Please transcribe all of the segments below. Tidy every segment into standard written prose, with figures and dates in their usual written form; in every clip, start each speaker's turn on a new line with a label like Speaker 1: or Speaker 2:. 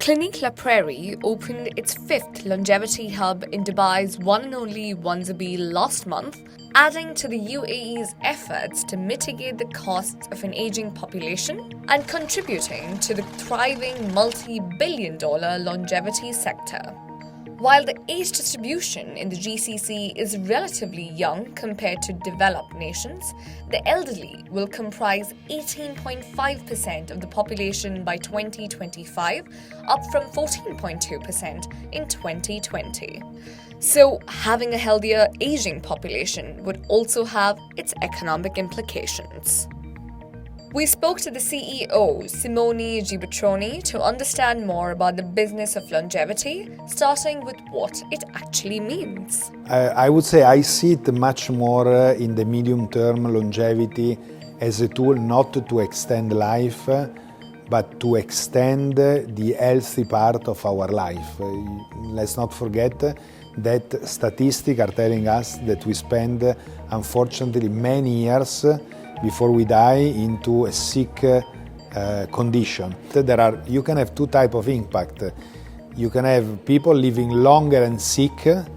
Speaker 1: Clinique La Prairie opened its fifth longevity hub in Dubai's one and only Dhabi last month, adding to the UAE's efforts to mitigate the costs of an aging population and contributing to the thriving multi-billion-dollar longevity sector. While the age distribution in the GCC is relatively young compared to developed nations, the elderly will comprise 18.5% of the population by 2025, up from 14.2% in 2020. So, having a healthier aging population would also have its economic implications. We spoke to the CEO, Simone Giga-project, to understand more about the business of longevity, starting with what it actually means.
Speaker 2: I would say I see it much more in the medium-term longevity as a tool not to extend life, but to extend the healthy part of our life. Let's not forget that statistics are telling us that we spend, unfortunately, many years before we die into a sick condition. You can have two types of impact. You can have people living longer and sick, and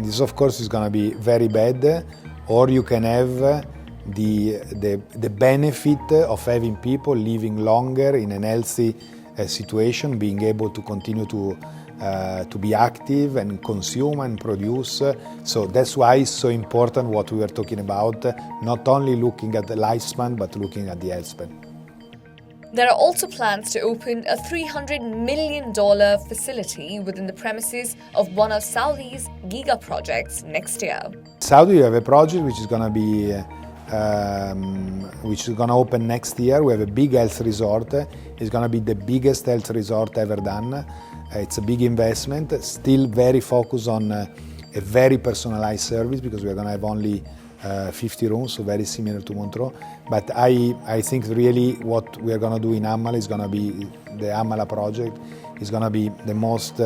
Speaker 2: this of course is going to be very bad, or you can have the benefit of having people living longer in an healthy situation, being able to continue to be active and consume and produce. So that's why it's so important what we were talking about, not only looking at the lifespan, but looking at the health span.
Speaker 1: There are also plans to open a $300 million facility within the premises of one of Saudi's giga-projects next year.
Speaker 2: Saudi, we have a project which is going to open next year. We have a big health resort. It's going to be the biggest health resort ever done. It's a big investment, still very focused on a very personalized service because we're going to have only 50 rooms, so very similar to Montreux. But I think really what we're going to do in Amaala is going to be the Amaala project. Is going to be the most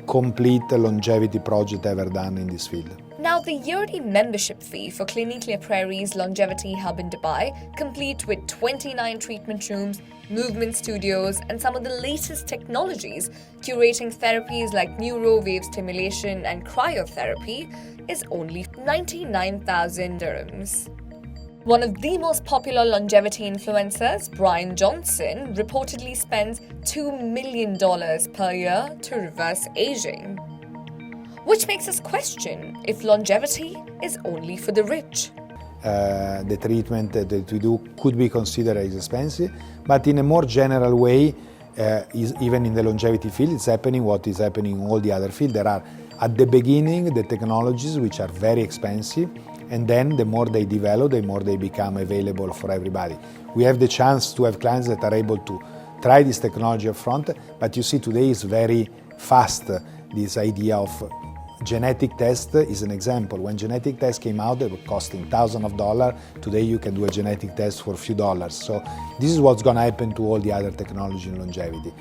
Speaker 2: complete longevity project ever done in this field.
Speaker 1: Now, the yearly membership fee for Clinique La Prairie's longevity hub in Dubai, complete with 29 treatment rooms, movement studios, and some of the latest technologies, curating therapies like neuro-wave stimulation and cryotherapy, is only 99,000 dirhams. One of the most popular longevity influencers, Brian Johnson, reportedly spends $2 million per year to reverse aging. Which makes us question if longevity is only for the rich.
Speaker 2: The treatment that we do could be considered as expensive, but in a more general way, even in the longevity field, it's happening what is happening in all the other fields. There are, at the beginning, the technologies which are very expensive, and then the more they develop, the more they become available for everybody. We have the chance to have clients that are able to try this technology up front, but you see today is very fast, this idea of genetic test is an example. When genetic tests came out, they were costing thousands of dollars. Today you can do a genetic test for a few dollars. So this is what's going to happen to all the other technology in longevity.